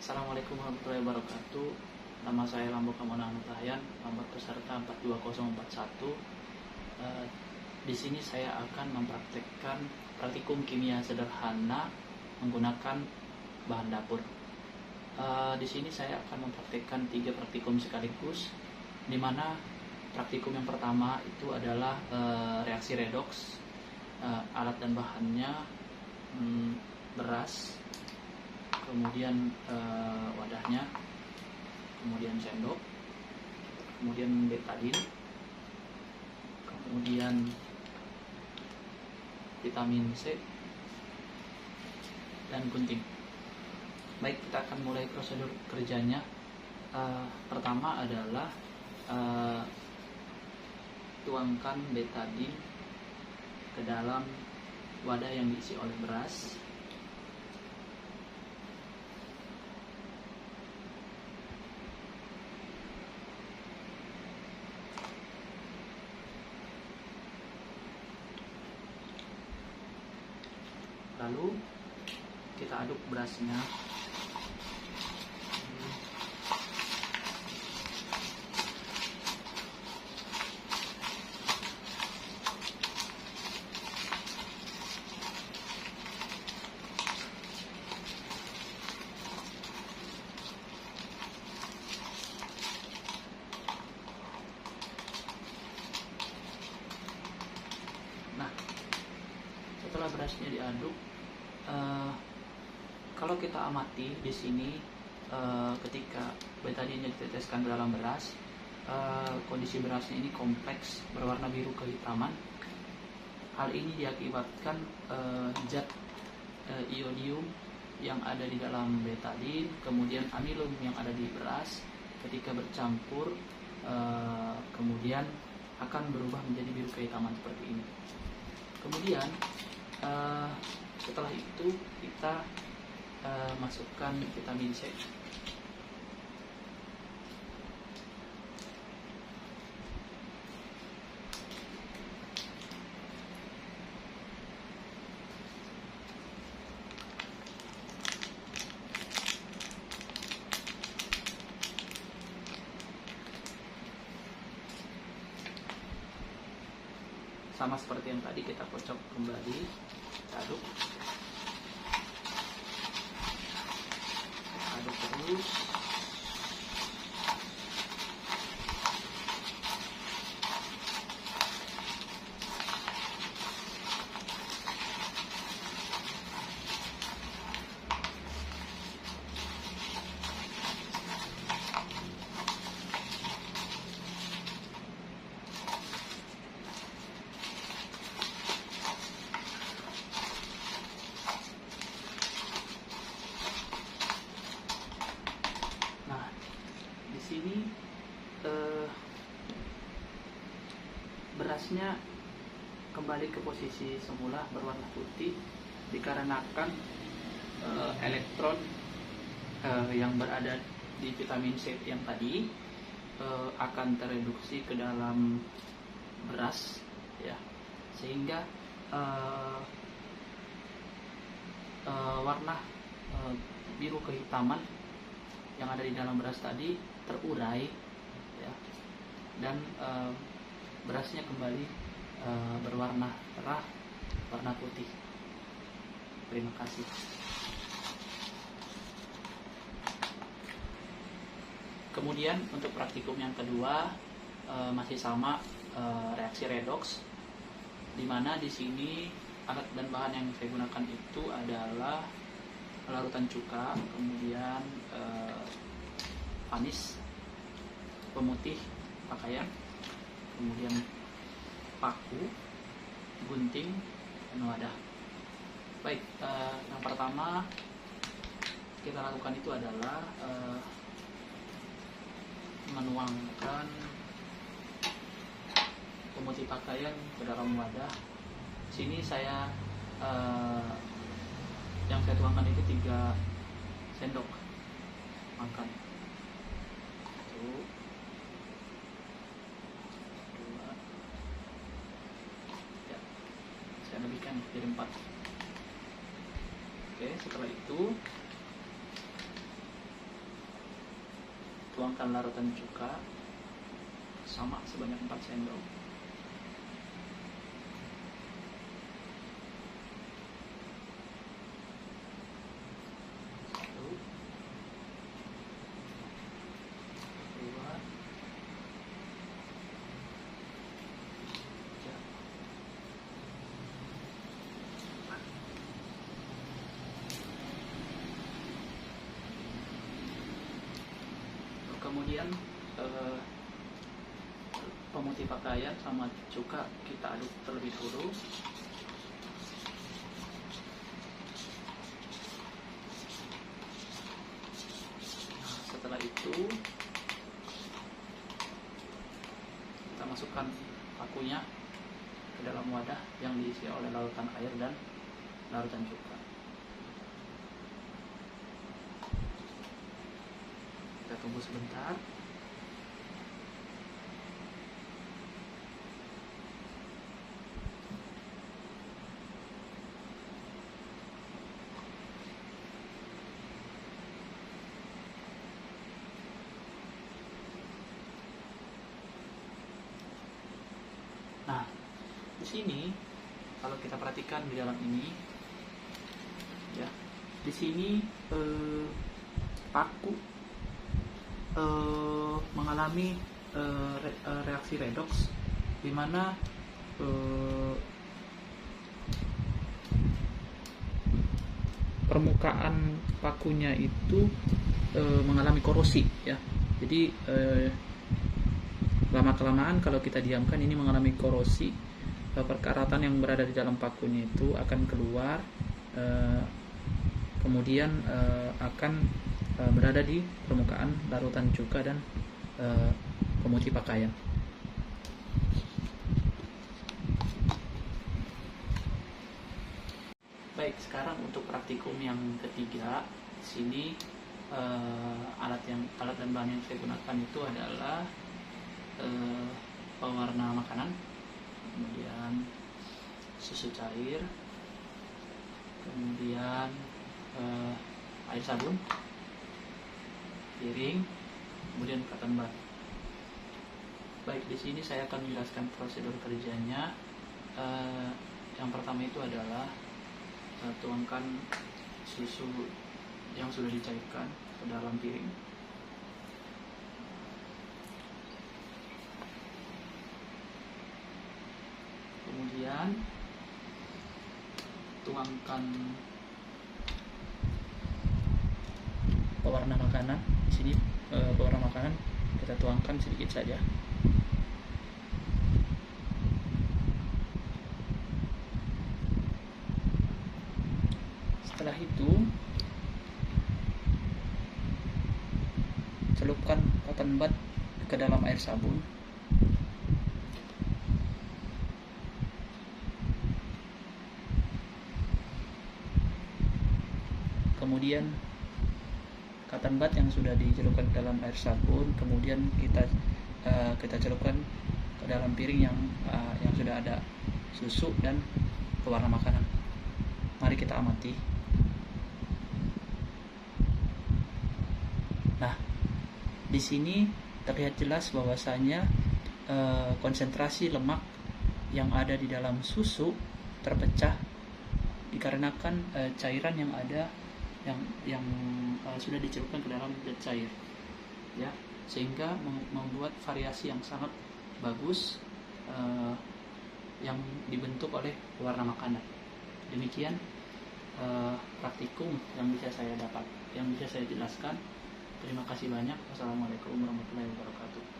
Assalamualaikum warahmatullahi wabarakatuh. Nama saya Lambo Kamona Mutahayan, nomor peserta 42041. Di sini saya akan mempraktekkan praktikum kimia sederhana menggunakan bahan dapur. Di sini saya akan mempraktekkan 3 praktikum sekaligus, di mana praktikum yang pertama itu adalah reaksi redoks. Alat dan bahannya beras, kemudian wadahnya, kemudian sendok, kemudian betadin, kemudian vitamin C, dan gunting. Baik, kita akan mulai prosedur kerjanya. Pertama adalah tuangkan betadin ke dalam wadah yang diisi oleh beras. Lalu kita aduk berasnya. Nah, setelah berasnya diaduk, kalau kita amati di sini, ketika betadinnya diteteskan ke dalam beras, kondisi berasnya ini kompleks berwarna biru kehitaman. Hal ini diakibatkan zat iodium yang ada di dalam betadin, kemudian amilum yang ada di beras, ketika bercampur kemudian akan berubah menjadi biru kehitaman seperti ini. Kemudian setelah itu kita masukkan vitamin C. Sama seperti yang tadi, kita kocok kembali, aduk terus. Sini berasnya kembali ke posisi semula berwarna putih dikarenakan elektron yang berada di vitamin C yang tadi akan tereduksi ke dalam beras, ya, sehingga warna biru kehitaman yang ada di dalam beras tadi terurai, ya, dan berasnya kembali berwarna cerah, warna putih. Terima kasih. Kemudian untuk praktikum yang kedua masih sama, reaksi redoks, di mana di sini alat dan bahan yang saya gunakan itu adalah larutan cuka, kemudian panis, pemutih pakaian, kemudian paku, gunting, dan wadah. Baik, yang pertama kita lakukan itu adalah menuangkan pemutih pakaian ke dalam wadah. Sini saya yang saya tuangkan itu 3 sendok makan. 1, 2, ya, saya lebihkan jadi 4. Oke, setelah itu tuangkan larutan cuka sama sebanyak 4 sendok. Satu, dua, tiga, empat. Kemudian pemutih pakaian sama cuka kita aduk terlebih dahulu. Setelah itu kita masukkan pakunya ke dalam wadah yang diisi oleh larutan air dan larutan cuka. Kita tunggu sebentar. Nah, di sini kalau kita perhatikan di dalam ini, ya, di sini paku mengalami reaksi redoks, di mana permukaan pakunya itu mengalami korosi, ya. Jadi lama-kelamaan kalau kita diamkan ini mengalami korosi, perkaratan yang berada di dalam pakunya itu akan keluar, kemudian akan berada di permukaan larutan cuka dan pemutih pakaian. Baik, sekarang untuk praktikum yang ketiga, di sini alat dan bahan yang saya gunakan itu adalah pewarna makanan, kemudian susu cair, kemudian air sabun, piring, kemudian cotton bud. Baik, di sini saya akan menjelaskan prosedur kerjanya. Yang pertama itu adalah tuangkan susu yang sudah dicairkan ke dalam piring. Kemudian tuangkan pewarna makanan. Di sini pewarna makanan kita tuangkan sedikit saja. Setelah itu celupkan cotton bud ke dalam air sabun. Kemudian cotton bud yang sudah dicelupkan ke dalam air sabun, kemudian kita celupkan ke dalam piring yang sudah ada susu dan pewarna makanan. Mari kita amati. Nah, di sini terlihat jelas bahwasanya konsentrasi lemak yang ada di dalam susu terpecah dikarenakan cairan yang ada yang sudah dicelupkan ke dalam zat cair, ya, sehingga membuat variasi yang sangat bagus yang dibentuk oleh pewarna makanan. Demikian praktikum yang bisa saya jelaskan. Terima kasih banyak. Wassalamualaikum warahmatullahi wabarakatuh.